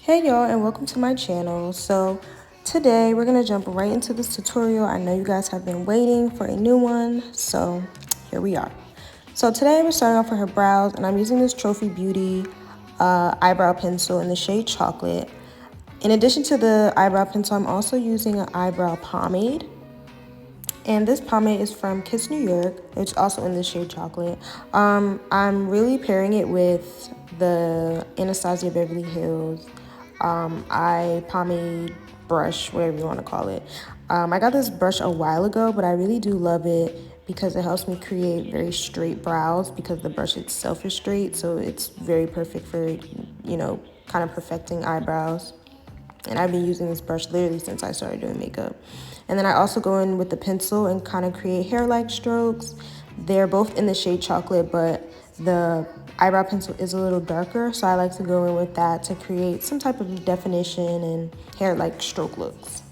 Hey y'all, and welcome to my channel. So today we're gonna jump right into this tutorial. I know you guys have been waiting for a new one, so here we are. So today we're starting off with her brows, and I'm using this Trophy Beauty eyebrow pencil in the shade Chocolate. In addition to the eyebrow pencil, I'm also using an eyebrow pomade. And this pomade is from Kiss New York. It's also in the shade Chocolate. I'm really pairing it with the Anastasia Beverly Hills eye pomade brush, whatever you want to call it. I got this brush a while ago, but I really do love it because it helps me create very straight brows because the brush itself is straight. So it's very perfect for, kind of perfecting eyebrows. And I've been using this brush literally since I started doing makeup. And then I also go in with the pencil and kind of create hair-like strokes. They're both in the shade Chocolate, but the eyebrow pencil is a little darker, so I like to go in with that to create some type of definition and hair-like stroke looks.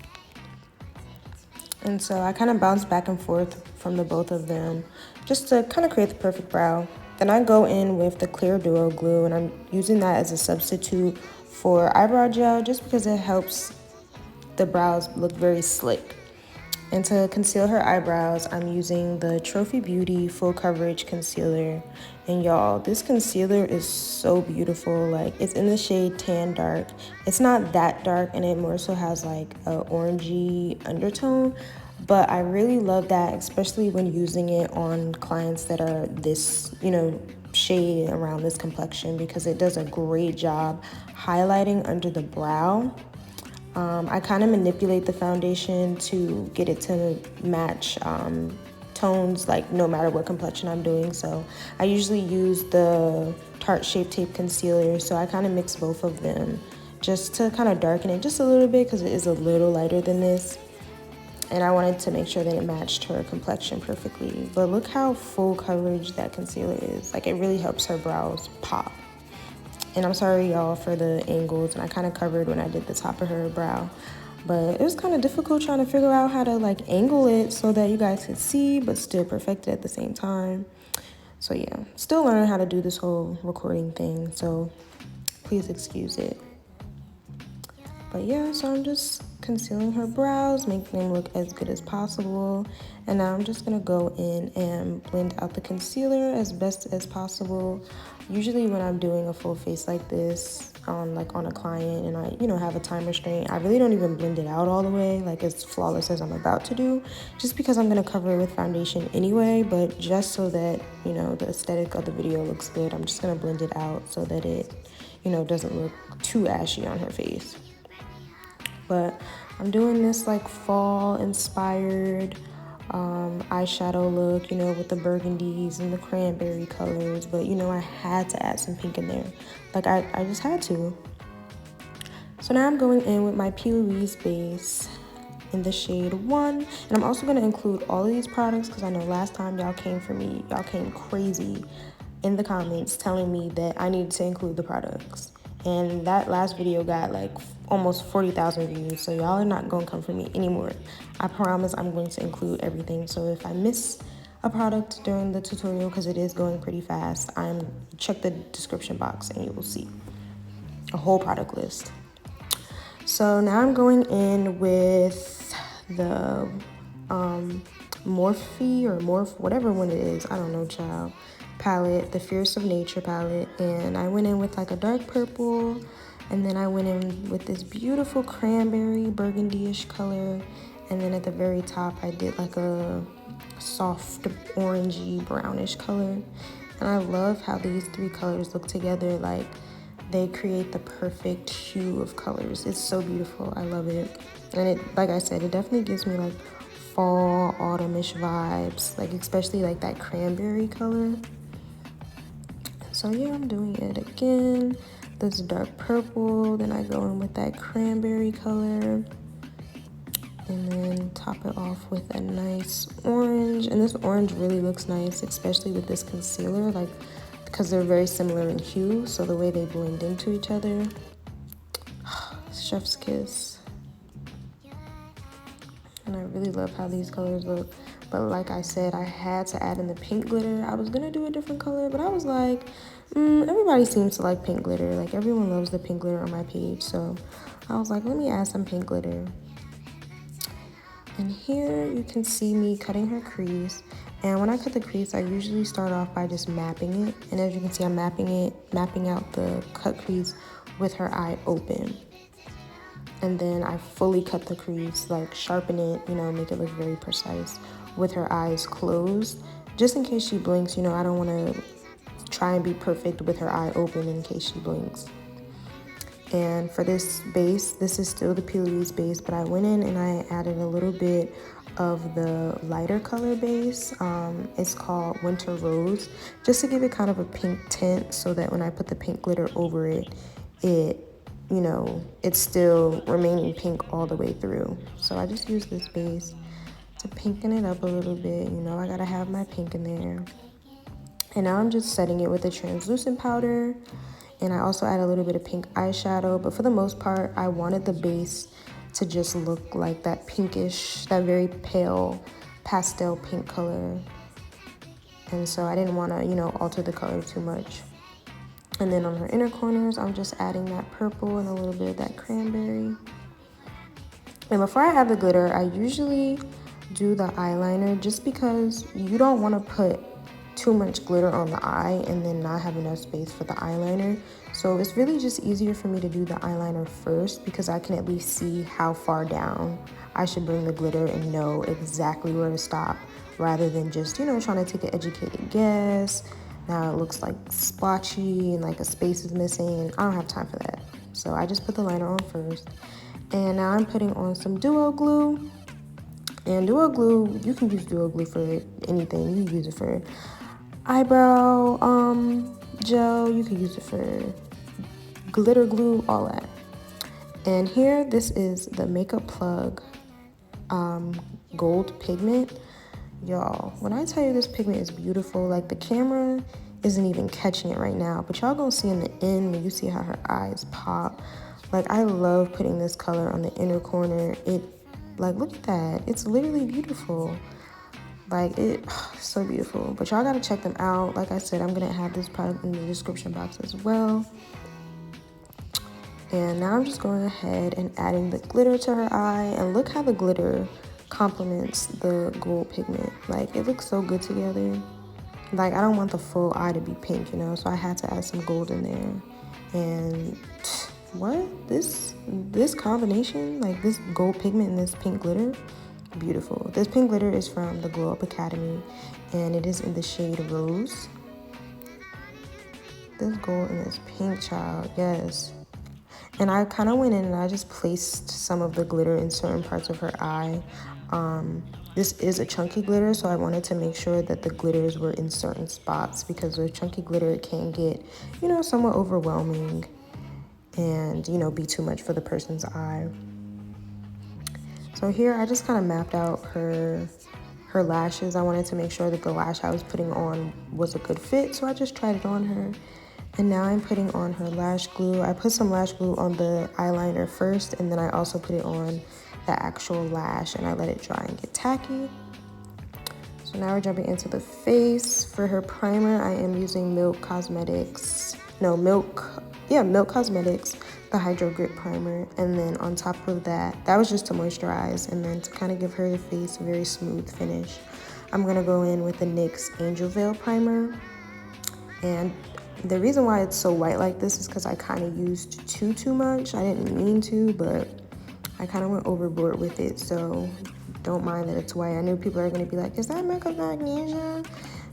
And so I kind of bounce back and forth from the both of them just to kind of create the perfect brow. Then I go in with the Clear Duo glue, and I'm using that as a substitute for eyebrow gel just because it helps the brows look very slick. And to conceal her eyebrows, I'm using the Trophy Beauty Full Coverage Concealer. And y'all, this concealer is so beautiful. Like, it's in the shade Tan Dark. It's not that dark, and it more so has like a orangey undertone. But I really love that, especially when using it on clients that are this, shade around this complexion, because it does a great job highlighting under the brow. I kind of manipulate the foundation to get it to match tones, like no matter what complexion I'm doing. So I usually use the Tarte Shape Tape Concealer, so I kind of mix both of them just to kind of darken it just a little bit because it is a little lighter than this. And I wanted to make sure that it matched her complexion perfectly. But look how full coverage that concealer is. Like, it really helps her brows pop. And I'm sorry, y'all, for the angles, and I kind of covered when I did the top of her brow. But it was kind of difficult trying to figure out how to, angle it so that you guys could see, but still perfect it at the same time. So, yeah, still learning how to do this whole recording thing, so please excuse it. But, yeah, so I'm just concealing her brows, making them look as good as possible. And now I'm just going to go in and blend out the concealer as best as possible. Usually when I'm doing a full face like this, on a client, and I, have a time restraint, I really don't even blend it out all the way, like as flawless as I'm about to do, just because I'm going to cover it with foundation anyway. But just so that, the aesthetic of the video looks good, I'm just going to blend it out so that it, doesn't look too ashy on her face. But I'm doing this fall inspired eyeshadow look, with the burgundies and the cranberry colors. But I had to add some pink in there. I just had to. So now I'm going in with my P. Louise base in the shade 1. And I'm also going to include all of these products because I know last time y'all came for me, y'all came crazy in the comments telling me that I needed to include the products. And that last video got almost 40,000 views, so y'all are not gonna come for me anymore. I promise I'm going to include everything. So if I miss a product during the tutorial, because it is going pretty fast, check the description box and you will see a whole product list. So now I'm going in with the Morphe, whatever one it is, I don't know, child, palette, the Fierce of Nature palette. And I went in with a dark purple, and then I went in with this beautiful cranberry burgundy-ish color, and then at the very top I did a soft orangey brownish color. And I love how these three colors look together. They create the perfect hue of colors. It's so beautiful. I love it. And it, like I said, it definitely gives me fall, autumnish vibes, especially that cranberry color. So yeah, I'm doing it again. This dark purple, then I go in with that cranberry color, and then top it off with a nice orange. And this orange really looks nice, especially with this concealer, because they're very similar in hue, so the way they blend into each other, chef's kiss. And I really love how these colors look. But like I said, I had to add in the pink glitter. I was gonna do a different color, but I was like, Everybody seems to like pink glitter. Like, everyone loves the pink glitter on my page. So I was like, let me add some pink glitter. And here you can see me cutting her crease. And when I cut the crease, I usually start off by just mapping it. And as you can see, I'm mapping out the cut crease with her eye open. And then I fully cut the crease, like sharpen it, you know, make it look very precise with her eyes closed. Just in case she blinks, you know, I don't want to try and be perfect with her eye open in case she blinks. And for this base, this is still the Poreless base, but I went in and I added a little bit of the lighter color base. It's called Winter Rose, just to give it kind of a pink tint so that when I put the pink glitter over it, you know, it's still remaining pink all the way through. So I just use this base to pinken it up a little bit. You know, I gotta have my pink in there. And now I'm just setting it with a translucent powder. And I also add a little bit of pink eyeshadow, but for the most part, I wanted the base to just look like that pinkish, that very pale pastel pink color. And so I didn't want to, you know, alter the color too much. And then on her inner corners, I'm just adding that purple and a little bit of that cranberry. And before I add the glitter, I usually do the eyeliner just because you don't want to put too much glitter on the eye and then not have enough space for the eyeliner. So it's really just easier for me to do the eyeliner first because I can at least see how far down I should bring the glitter and know exactly where to stop, rather than just, you know, trying to take an educated guess. Now it looks like splotchy and like a space is missing. I don't have time for that. So I just put the liner on first. And now I'm putting on some duo glue. And duo glue, you can use duo glue for anything. You can use it for eyebrow gel, you can use it for glitter glue, all that. And here, this is the Makeup Plug gold pigment. Y'all, when I tell you this pigment is beautiful, like the camera isn't even catching it right now, but y'all gonna see in the end when you see how her eyes pop. Like, I love putting this color on the inner corner. Like, look at that, it's literally beautiful. Like, it's so beautiful. But y'all gotta check them out. Like I said, I'm gonna have this product in the description box as well. And now I'm just going ahead and adding the glitter to her eye. And look how the glitter complements the gold pigment. Like, it looks so good together. Like, I don't want the full eye to be pink, you know, so I had to add some gold in there. And what? This combination, like this gold pigment and this pink glitter, beautiful. This pink glitter is from the Glow Up Academy, and it is in the shade Rose. This gold and this pink, child, yes. And I kind of went in and I just placed some of the glitter in certain parts of her eye. This is a chunky glitter, so I wanted to make sure that the glitters were in certain spots, because with chunky glitter, it can get, you know, somewhat overwhelming and, you know, be too much for the person's eye. So here I just kind of mapped out her lashes. I wanted to make sure that the lash I was putting on was a good fit, so I just tried it on her. And now I'm putting on her lash glue. I put some lash glue on the eyeliner first, and then I also put it on the actual lash, and I let it dry and get tacky. So now we're jumping into the face. For her primer, I am using Milk Cosmetics, the Hydrogrip Primer. And then on top of that, that was just to moisturize, and then to kind of give her the face a very smooth finish, I'm gonna go in with the NYX Angel Veil Primer. And the reason why it's so white like this is because I kind of used too much. I didn't mean to, but I kind of went overboard with it, so don't mind that it's white. I know people are going to be like, is that Makeup Magnesia?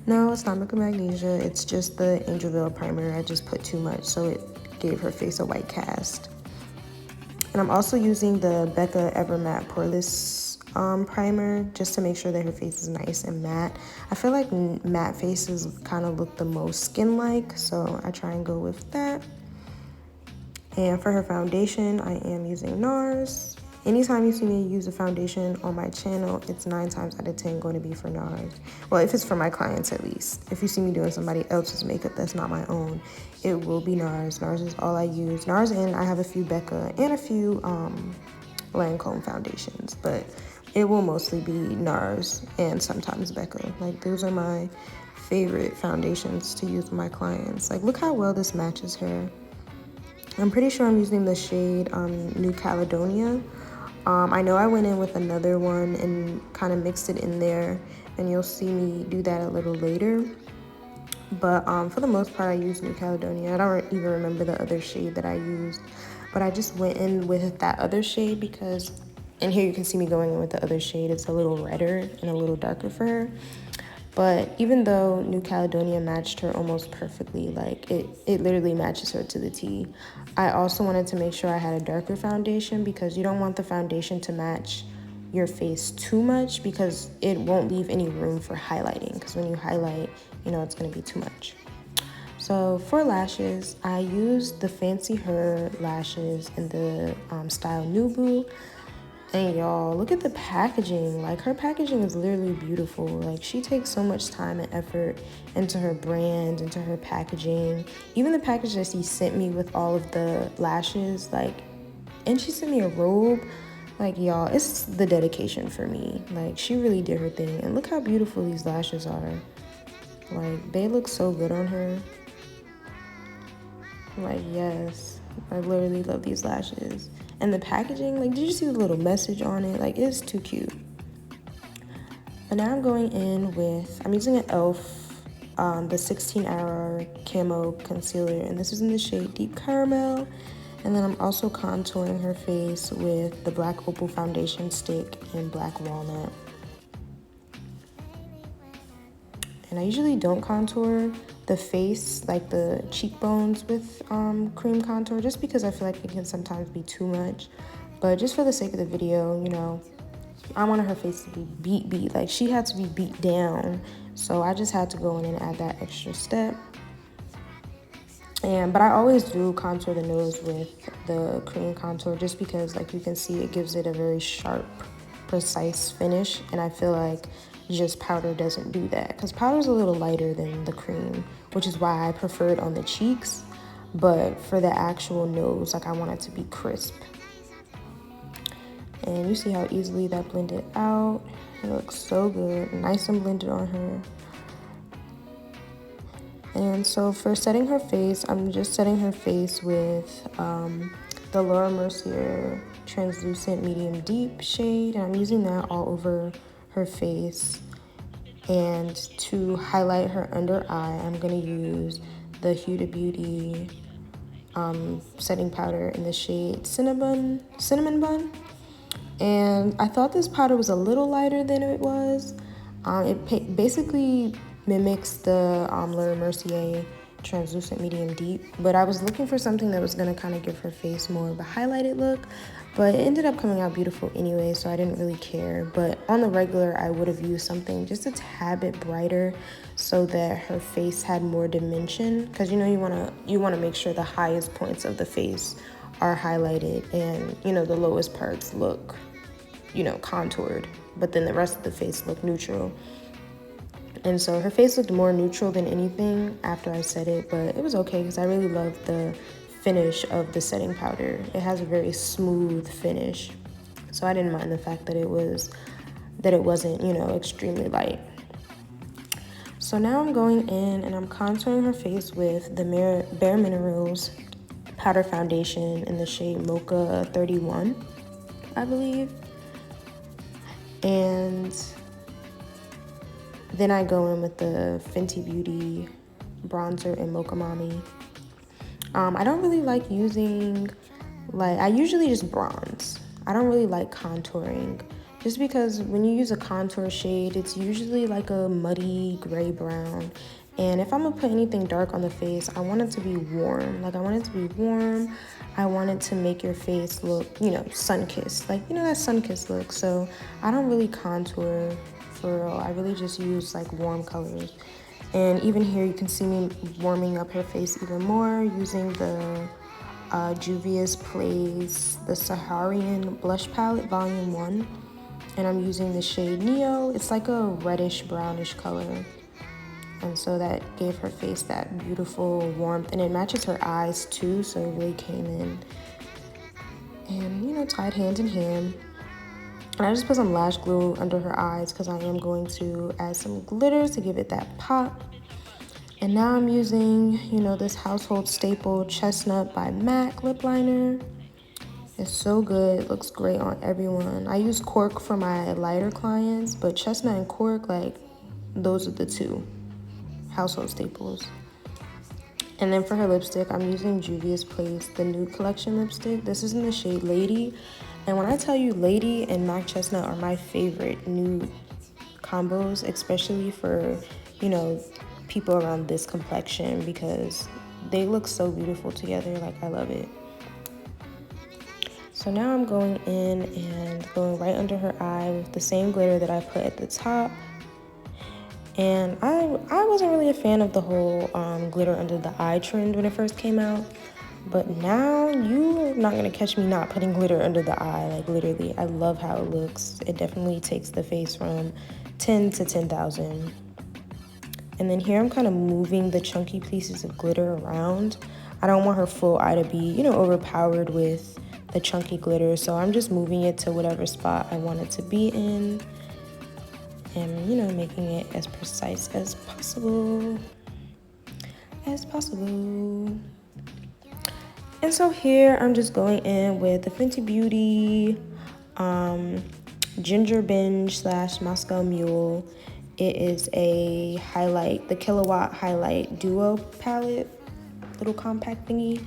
No, it's not Makeup Magnesia. It's just the Angel Veil Primer. I just put too much, so it gave her face a white cast. And I'm also using the Becca Evermatte Poreless primer just to make sure that her face is nice and matte. I feel like matte faces kind of look the most skin-like, so I try and go with that. And for her foundation, I am using NARS. Anytime you see me use a foundation on my channel, it's 9 times out of 10 going to be for NARS. Well, if it's for my clients at least. If you see me doing somebody else's makeup that's not my own, it will be NARS. NARS is all I use. NARS, and I have a few Becca and a few Lancome foundations, but it will mostly be NARS and sometimes Becca. Like, those are my favorite foundations to use with my clients. Like, look how well this matches her. I'm pretty sure I'm using the shade New Caledonia. I know I went in with another one and kind of mixed it in there, and you'll see me do that a little later. But for the most part, I use New Caledonia. I don't even remember the other shade that I used, but I just went in with that other shade because, and here you can see me going in with the other shade. It's a little redder and a little darker for her. But even though New Caledonia matched her almost perfectly, like it literally matches her to the T, I also wanted to make sure I had a darker foundation because you don't want the foundation to match your face too much because it won't leave any room for highlighting, because when you highlight, you know, it's going to be too much. So for lashes, I used the Fancy Her lashes in the style NoBu. And y'all, look at the packaging. Like, her packaging is literally beautiful. Like, she takes so much time and effort into her brand, into her packaging. Even the package that she sent me with all of the lashes, like, and she sent me a robe. Like, y'all, it's the dedication for me. Like, she really did her thing. And look how beautiful these lashes are. Like, they look so good on her. Like, yes, I literally love these lashes. And the packaging, like, did you see the little message on it? Like, it's too cute. But now I'm going in with, I'm using an e.l.f. The 16-hour Camo concealer, and this is in the shade Deep Caramel. And then I'm also contouring her face with the Black Opal Foundation Stick in Black Walnut. And I usually don't contour the face, like the cheekbones, with cream contour, just because I feel like it can sometimes be too much. But just for the sake of the video, you know, I wanted her face to be beat. Like, she had to be beat down. So I just had to go in and add that extra step. But I always do contour the nose with the cream contour just because, like you can see, it gives it a very sharp, precise finish. And I feel like just powder doesn't do that, because powder's a little lighter than the cream, which is why I prefer it on the cheeks. But for the actual nose, like, I want it to be crisp. And you see how easily that blended out. It looks so good, nice and blended on her. And so for setting her face, I'm just setting her face with the Laura Mercier Translucent Medium Deep shade. And I'm using that all over her face. And to highlight her under eye, I'm going to use the Huda Beauty setting powder in the shade Cinnamon Bun. And I thought this powder was a little lighter than it was. It basically mimics the Laura Mercier Translucent Medium Deep, but I was looking for something that was going to kind of give her face more of a highlighted look, but it ended up coming out beautiful anyway, so I didn't really care. But on the regular, I would have used something just a tad bit brighter so that her face had more dimension, because you know, you want to make sure the highest points of the face are highlighted and, you know, the lowest parts look, you know, contoured, but then the rest of the face look neutral. And so her face looked more neutral than anything after I set it, but it was okay because I really loved the finish of the setting powder. It has a very smooth finish, so I didn't mind the fact that it wasn't, you know, extremely light. So now I'm going in and I'm contouring her face with the Bare Minerals powder foundation in the shade Mocha 31, I believe. And then I go in with the Fenty Beauty bronzer in Mocha Mami. I don't really like using, like, I usually just bronze. I don't really like contouring, just because when you use a contour shade, it's usually like a muddy gray brown. And if I'm gonna put anything dark on the face, I want it to be warm. Like, I want it to be warm. I want it to make your face look, you know, sun-kissed. Like, you know, that sun-kissed look. So I don't really contour for real. I really just use like warm colors. And even here you can see me warming up her face even more using the Juvia's Plays the Saharan Blush Palette Volume 1. And I'm using the shade Neo. It's like a reddish brownish color. And so that gave her face that beautiful warmth, and it matches her eyes too, so it really came in. And, you know, tied hand in hand. And I just put some lash glue under her eyes because I am going to add some glitter to give it that pop. And now I'm using, you know, this household staple Chestnut by MAC lip liner. It's so good. It looks great on everyone. I use cork for my lighter clients, but Chestnut and cork, like, those are the two household staples. And then for her lipstick, I'm using Juvia's Place, the Nude Collection lipstick. This is in the shade Lady. And when I tell you Lady and MAC Chestnut are my favorite nude combos, especially for, you know, people around this complexion, because they look so beautiful together. Like, I love it. So now I'm going in and going right under her eye with the same glitter that I put at the top. And I wasn't really a fan of the whole glitter under the eye trend when it first came out. But now you're not going to catch me not putting glitter under the eye. Like, literally, I love how it looks. It definitely takes the face from 10 to 10,000. And then here I'm kind of moving the chunky pieces of glitter around. I don't want her full eye to be, you know, overpowered with the chunky glitter. So I'm just moving it to whatever spot I want it to be in. And, you know, making it as precise as possible. And so here I'm just going in with the Fenty Beauty Gingerbinge / Moscow Mule. It is a highlight, the Killawatt highlight duo palette, little compact thingy.